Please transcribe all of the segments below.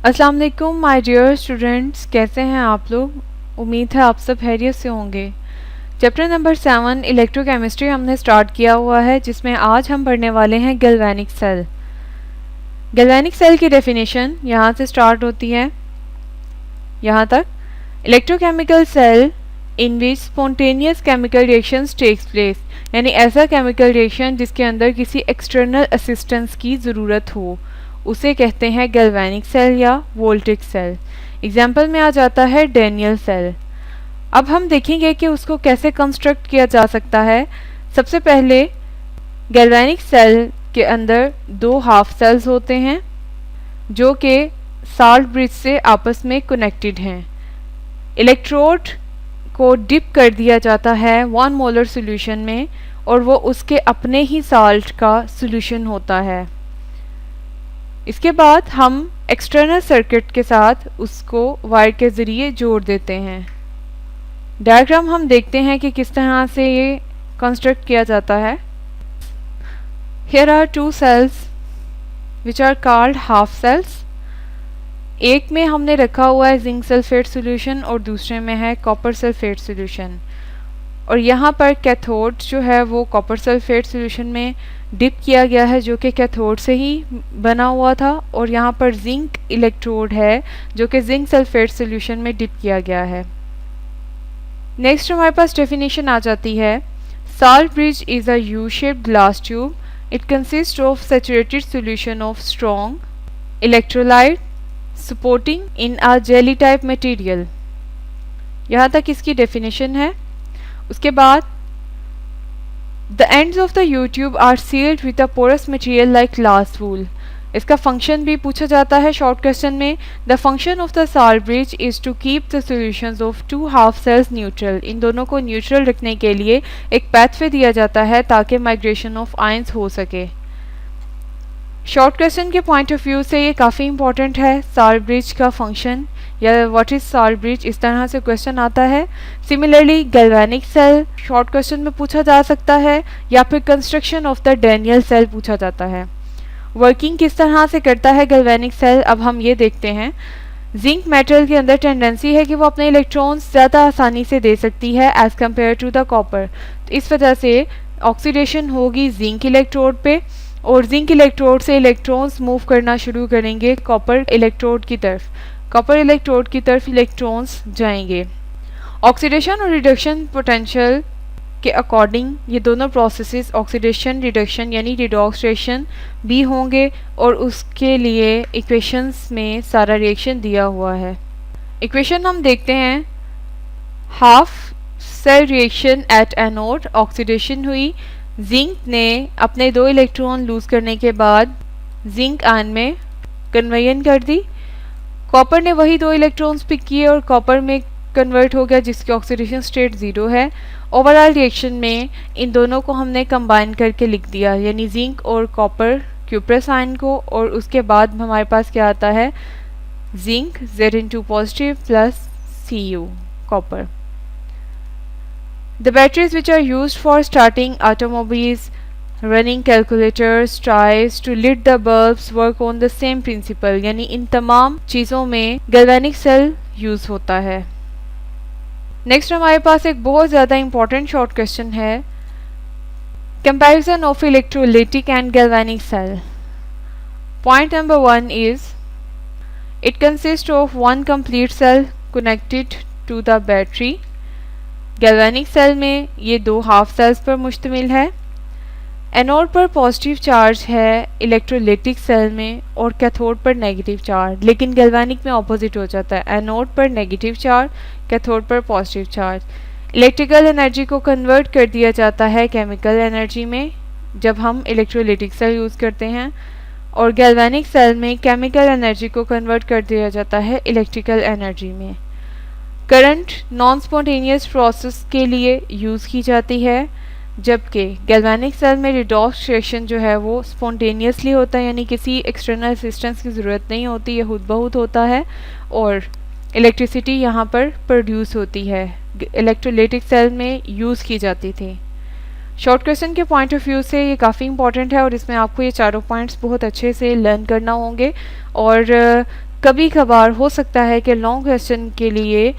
अस्सलाम वालेकुम my dear students, कैसे हैं आप लोग। उम्मीद है आप सब खैरियत से होंगे। चैप्टर नंबर 7 इलेक्ट्रोकेमिस्ट्री हमने स्टार्ट किया हुआ है, जिसमें आज हम पढ़ने वाले हैं गैल्वेनिक सेल। गैल्वेनिक सेल की डेफिनेशन यहाँ से स्टार्ट होती है यहाँ तक। Electrochemical cell in which spontaneous chemical reactions takes place, यानी ऐसा केमिकल रिएक्शन जिसके अंदर किसी एक्सटर्नल असिस्टेंस की ज़रूरत हो, उसे कहते हैं गैल्वेनिक सेल या वोल्टिक सेल। एग्जाम्पल में आ जाता है डैनियल सेल। अब हम देखेंगे कि उसको कैसे कंस्ट्रक्ट किया जा सकता है। सबसे पहले गैल्वेनिक सेल के अंदर दो हाफ सेल्स होते हैं जो कि साल्ट ब्रिज से आपस में कनेक्टेड हैं। इलेक्ट्रोड को डिप कर दिया जाता है 1 मोलर सॉल्यूशन में और वो उसके अपने ही साल्ट का सॉल्यूशन होता है। इसके बाद हम एक्सटर्नल सर्किट के साथ उसको वायर के ज़रिए जोड़ देते हैं। डायग्राम हम देखते हैं कि किस तरह से ये कंस्ट्रक्ट किया जाता है। Here are two cells which are called half cells। एक में हमने रखा हुआ है जिंक सल्फेट सॉल्यूशन और दूसरे में है कॉपर सल्फेट सॉल्यूशन, और यहाँ पर कैथोड जो है वो कॉपर सल्फेट सॉल्यूशन में डिप किया गया है जो कि कैथोड से ही बना हुआ था, और यहाँ पर जिंक इलेक्ट्रोड है जो कि जिंक सल्फेट सॉल्यूशन में डिप किया गया है। नेक्स्ट हमारे पास डेफिनेशन आ जाती है। Salt bridge is a U shaped glass tube. It consist of saturated solution of strong electrolyte supporting in a jelly type material. यहाँ तक इसकी डेफिनेशन है। उसके बाद the ends of the U tube are sealed with a porous material like glass wool. इसका function भी पूछा जाता है शॉर्ट क्वेश्चन में। The function of the salt bridge is to keep the solutions of to half cells neutral. इन दोनों को neutral रखने के लिए एक पैथवे दिया जाता है ताकि माइग्रेशन ऑफ आयंस हो सके। शॉर्ट क्वेश्चन के पॉइंट ऑफ व्यू से ये काफ़ी इंपॉर्टेंट है। साल्ट ब्रिज का फंक्शन या व्हाट इज साल्ट ब्रिज, इस तरह से क्वेश्चन आता है। Similarly galvanic cell short question में पूछा जा सकता है, या फिर construction of the Daniell cell पूछा जाता है। वर्किंग किस तरह से करता है गैल्वेनिक सेल, अब हम ये देखते हैं। जिंक मेटल के अंदर टेंडेंसी है कि वो अपने इलेक्ट्रॉन्स ज़्यादा आसानी से दे सकती है as compare to the copper. तो इस वजह से ऑक्सीडेशन होगी जिंक इलेक्ट्रोड पे, और जिंक इलेक्ट्रोड से इलेक्ट्रॉन्स मूव करना शुरू करेंगे कॉपर इलेक्ट्रोड की तरफ। कॉपर इलेक्ट्रोड की तरफ इलेक्ट्रॉन्स जाएंगे। ऑक्सीडेशन और रिडक्शन पोटेंशियल के अकॉर्डिंग ये दोनों प्रोसेसेस ऑक्सीडेशन रिडक्शन यानी रिडॉक्सेशन भी होंगे, और उसके लिए इक्वेशंस में सारा रिएक्शन दिया हुआ है। इक्वेशन हम देखते हैं। Half cell reaction at anode, oxidation हुई, जिंक ने अपने 2 इलेक्ट्रॉन लूज करने के बाद जिंक आयन में कन्वर्जन कर दी। कॉपर ने वही 2 इलेक्ट्रॉन्स पिक किए और कॉपर में कन्वर्ट हो गया जिसकी ऑक्सीडेशन स्टेट 0 है। ओवरऑल रिएक्शन में इन दोनों को हमने कंबाइन करके लिख दिया, यानी जिंक और कॉपर क्यूप्रस आयन को, और उसके बाद हमारे पास क्या आता है zinc Zn2 positive plus Cu copper. The batteries which are used for starting automobiles, running calculators, ties to lit the bulbs work on the same principle, यानी इन तमाम चीज़ों में गैल्वेनिक सेल यूज़ होता है। नेक्स्ट हमारे पास एक बहुत ज़्यादा इंपॉर्टेंट शॉर्ट क्वेश्चन है। Comparison of electrolytic and galvanic cell. Point number 1 is it consist of 1 complete cell connected to the battery। Galvanic cell में ये 2 हाफ सेल्स पर मुश्तमिल है। एनोड पर पॉजिटिव चार्ज है इलेक्ट्रोलिटिक सेल में और कैथोड पर नेगेटिव चार्ज, लेकिन गैल्वेनिक में ऑपोजिट हो जाता है। एनोड पर नेगेटिव चार्ज, कैथोड पर पॉजिटिव चार्ज। इलेक्ट्रिकल एनर्जी को कन्वर्ट कर दिया जाता है केमिकल एनर्जी में जब हम इलेक्ट्रोलिटिक सेल यूज़ करते हैं, और गैल्वेनिक सेल में केमिकल एनर्जी को कन्वर्ट कर दिया जाता है इलेक्ट्रिकल एनर्जी में। करंट नॉन स्पॉन्टेनियस प्रोसेस के लिए यूज़ की जाती है, जबकि गैल्वेनिक सेल में रिडॉक्स रिएक्शन जो है वो स्पॉन्टेनियसली होता है, यानी किसी एक्सटर्नल असिस्टेंस की ज़रूरत नहीं होती, ये खुद बहुत होता है, और इलेक्ट्रिसिटी यहाँ पर प्रोड्यूस होती है। इलेक्ट्रोलिटिक सेल में यूज़ की जाती थी। शॉर्ट क्वेश्चन के पॉइंट ऑफ व्यू से ये काफ़ी इंपॉर्टेंट है, और इसमें आपको ये चारों पॉइंट्स बहुत अच्छे से लर्न करना होंगे, और कभी कभार हो सकता है कि लॉन्ग क्वेश्चन के लिए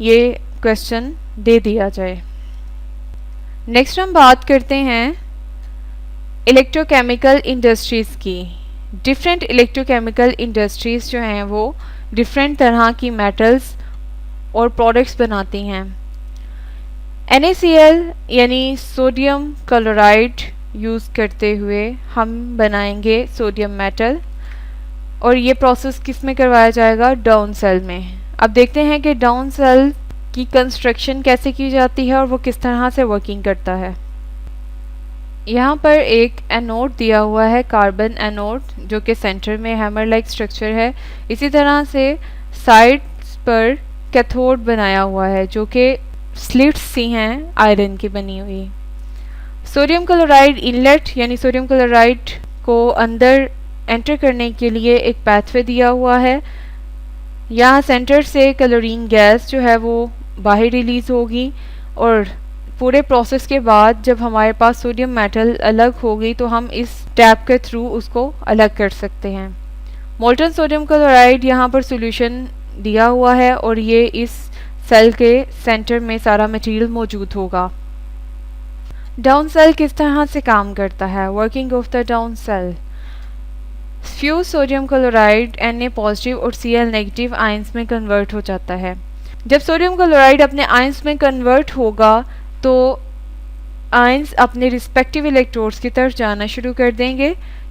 ये क्वेश्चन दे दिया जाए। नेक्स्ट हम बात करते हैं इलेक्ट्रोकेमिकल इंडस्ट्रीज़ की। डिफरेंट इलेक्ट्रोकेमिकल इंडस्ट्रीज़ जो हैं वो डिफरेंट तरह की मेटल्स और प्रोडक्ट्स बनाती हैं। NaCl यानी सोडियम क्लोराइड यूज़ करते हुए हम बनाएंगे सोडियम मेटल, और ये प्रोसेस किस में करवाया जाएगा? डाउन सेल में। अब देखते हैं कि डाउन सेल की कंस्ट्रक्शन कैसे की जाती है और वो किस तरह से वर्किंग करता है। यहाँ पर एक एनोड दिया हुआ है, कार्बन एनोड, जो कि सेंटर में हैमर लाइक स्ट्रक्चर है। इसी तरह से साइड्स पर कैथोड बनाया हुआ है जो कि स्लिट्स सी हैं आयरन की बनी हुई। सोडियम क्लोराइड इनलेट यानी सोडियम क्लोराइड को अंदर एंटर करने के लिए एक पाथवे दिया हुआ है। यहाँ सेंटर से क्लोरीन गैस जो है वो बाहर रिलीज़ होगी, और पूरे प्रोसेस के बाद जब हमारे पास सोडियम मेटल अलग होगी तो हम इस टैप के थ्रू उसको अलग कर सकते हैं। मोल्टन सोडियम क्लोराइड यहाँ पर सॉल्यूशन दिया हुआ है और ये इस सेल के सेंटर में सारा मटेरियल मौजूद होगा। डाउन सेल किस तरह से काम करता है? Working of the Down cell. Fuse sodium chloride Na positive और Cl नेगेटिव आयंस में कन्वर्ट हो जाता है। जब सोडियम क्लोराइड अपने आयंस में कन्वर्ट होगा तो आयंस अपने रिस्पेक्टिव इलेक्ट्रोड्स की तरफ जाना शुरू कर देंगे,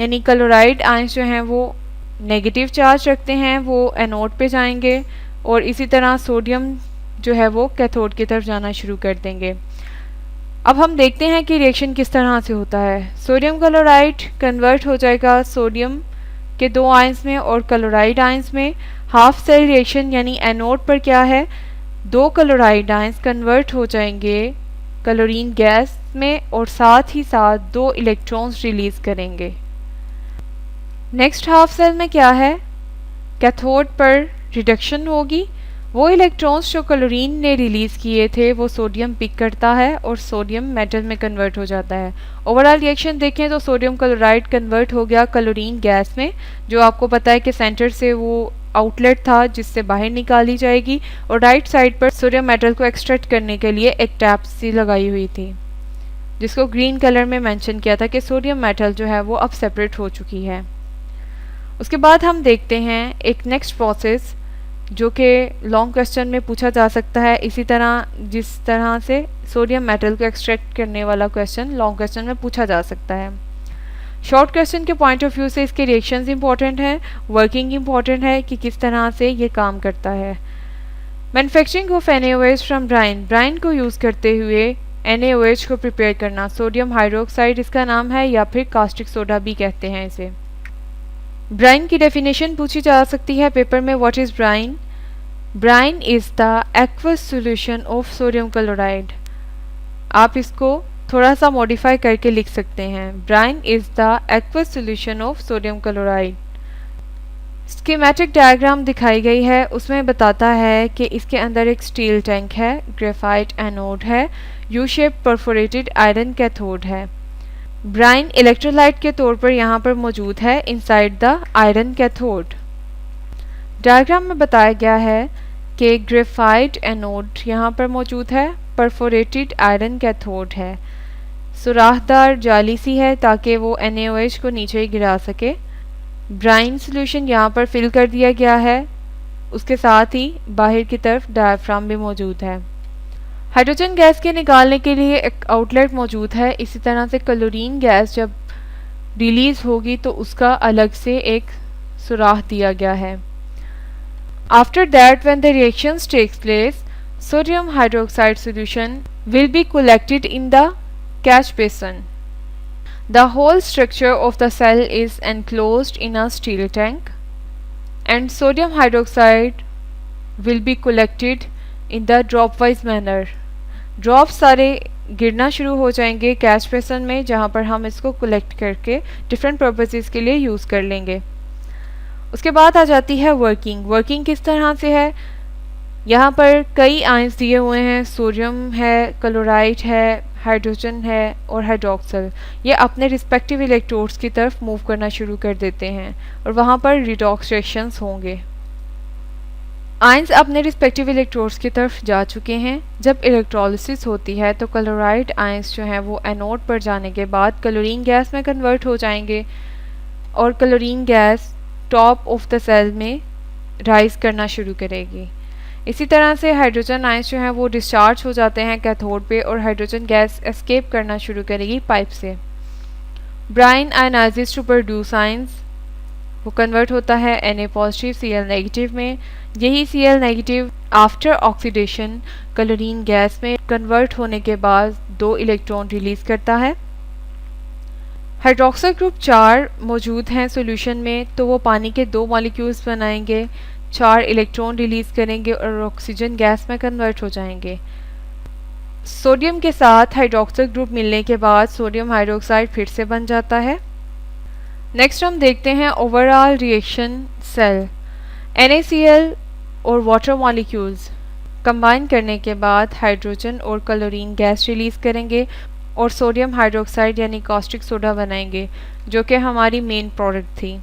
यानी क्लोराइड आयंस जो हैं वो नेगेटिव चार्ज रखते हैं, वो एनोड पे जाएंगे, और इसी तरह सोडियम जो है वो कैथोड की तरफ जाना शुरू कर देंगे। अब हम देखते हैं कि रिएक्शन किस तरह से होता है। सोडियम क्लोराइड कन्वर्ट हो जाएगा सोडियम के 2 आयंस में और क्लोराइड आयंस में। हाफ सेल रिएक्शन यानी एनोड पर क्या है, 2 क्लोराइड आयंस कन्वर्ट हो जाएंगे क्लोरीन गैस में और साथ ही साथ 2 इलेक्ट्रॉन्स रिलीज करेंगे। नेक्स्ट हाफ सेल में क्या है, कैथोड पर रिडक्शन होगी। वो इलेक्ट्रॉन्स जो क्लोरीन ने रिलीज किए थे वो सोडियम पिक करता है और सोडियम मेटल में कन्वर्ट हो जाता है। ओवरऑल रिएक्शन देखें तो सोडियम क्लोराइड कन्वर्ट हो गया क्लोरीन गैस में, जो आपको पता है कि सेंटर से वो आउटलेट था जिससे बाहर निकाली जाएगी, और राइट साइड पर सोडियम मेटल को एक्सट्रैक्ट करने के लिए एक टैप सी लगाई हुई थी जिसको ग्रीन कलर में मेंशन किया था कि सोडियम मेटल जो है वो अब सेपरेट हो चुकी है। उसके बाद हम देखते हैं एक नेक्स्ट प्रोसेस जो कि लॉन्ग क्वेश्चन में पूछा जा सकता है। इसी तरह जिस तरह से सोडियम मेटल को एक्सट्रैक्ट करने वाला क्वेश्चन लॉन्ग क्वेश्चन में पूछा जा सकता है। शॉर्ट क्वेश्चन के पॉइंट ऑफ व्यू से इसके रिएक्शंस इंपॉर्टेंट हैं, वर्किंग इंपॉर्टेंट है कि किस तरह से ये काम करता है। Manufacturing of NaOH from brine, brine को यूज़ करते हुए NaOH को प्रिपेयर करना। सोडियम हाइड्रोक्साइड इसका नाम है, या फिर कास्टिक सोडा भी कहते हैं इसे। ब्राइन की डेफिनेशन पूछी जा सकती है पेपर में, what is brine? Brine is the aqueous solution of sodium chloride. आप इसको थोड़ा सा मॉडिफाई करके लिख सकते हैं, brine is the aqueous solution of sodium chloride. Schematic diagram दिखाई गई है, उसमें बताता है कि इसके अंदर एक स्टील टैंक है, ग्रेफाइट एनोड है, U shape perforated iron cathode है। ब्राइन इलेक्ट्रोलाइट के तौर पर यहाँ पर मौजूद है inside the iron cathode. Diagram में बताया गया है कि ग्रेफाइट एनोड यहाँ पर मौजूद है, परफोरेटेड आयरन कैथोड है, सुराखदार जाली सी है ताकि वो NaOH को नीचे गिरा सके। ब्राइन सॉल्यूशन यहाँ पर फिल कर दिया गया है, उसके साथ ही बाहर की तरफ डायफ्राम भी मौजूद है। हाइड्रोजन गैस के निकालने के लिए एक आउटलेट मौजूद है। इसी तरह से क्लोरीन गैस जब रिलीज होगी तो उसका अलग से एक सुराख दिया गया है। After that when the reactions takes place, sodium hydroxide solution will be collected in the catch basin. The whole structure of the cell is enclosed in a steel tank, and sodium hydroxide will be collected in the dropwise manner. Drop सारे गिरना शुरू हो जाएंगे catch बेसन में, जहाँ पर हम इसको कलेक्ट करके डिफरेंट पर्पसेस के लिए यूज़ कर लेंगे। उसके बाद आ जाती है वर्किंग। वर्किंग किस तरह से है, यहाँ पर कई आयंस दिए हुए हैं, सोडियम है, क्लोराइड है, हाइड्रोजन है और हाइड्रोक्सल। ये अपने रिस्पेक्टिव इलेक्ट्रोड्स की तरफ मूव करना शुरू कर देते हैं और वहाँ पर रिडॉक्स रिएक्शंस होंगे। आयंस अपने रिस्पेक्टिव इलेक्ट्रोड्स की तरफ जा चुके हैं। जब इलेक्ट्रोलिसिस होती है तो क्लोराइड आयंस जो हैं वो एनोड पर जाने के बाद क्लोरीन गैस में कन्वर्ट हो जाएंगे और chlorine gas top of the cell में राइज करना शुरू करेगी। इसी तरह से हाइड्रोजन आयंस जो हैं वो डिस्चार्ज हो जाते हैं कैथोड पे और हाइड्रोजन गैस एस्केप करना शुरू करेगी पाइप से। Brine ionizes to produce ions, वो कन्वर्ट होता है Na पॉजिटिव Cl नेगेटिव में। यही Cl negative after oxidation chlorine gas में कन्वर्ट होने के बाद 2 इलेक्ट्रॉन रिलीज करता है। हाइड्रोक्साइड ग्रुप 4 मौजूद हैं सॉल्यूशन में, तो वो पानी के 2 मॉलिक्यूल्स बनाएंगे, 4 इलेक्ट्रॉन रिलीज करेंगे और ऑक्सीजन गैस में कन्वर्ट हो जाएंगे। सोडियम के साथ हाइड्रोक्साइड ग्रुप मिलने के बाद सोडियम हाइड्रोक्साइड फिर से बन जाता है। नेक्स्ट हम देखते हैं ओवरऑल रिएक्शन सेल। NaCl और वाटर मॉलिक्यूल्स कंबाइन करने के बाद हाइड्रोजन और क्लोरीन गैस रिलीज करेंगे और सोडियम हाइड्रोक्साइड यानी कॉस्टिक सोडा बनाएंगे, जो कि हमारी मेन प्रोडक्ट थी।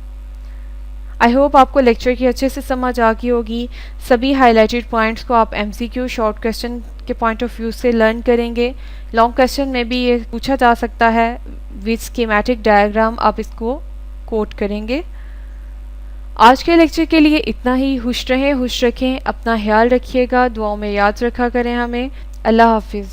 आई होप आपको लेक्चर की अच्छे से समझ आ गई होगी। सभी हाईलाइटेड पॉइंट्स को आप MCQ शॉर्ट क्वेश्चन के पॉइंट ऑफ व्यू से लर्न करेंगे। लॉन्ग क्वेश्चन में भी ये पूछा जा सकता है विद स्कीमेटिक डायग्राम, आप इसको कोट करेंगे। आज के लेक्चर के लिए इतना ही। खुश रहें, खुश रखें, अपना ख्याल रखिएगा, दुआओं में याद रखा करें हमें। अल्लाह हाफिज़।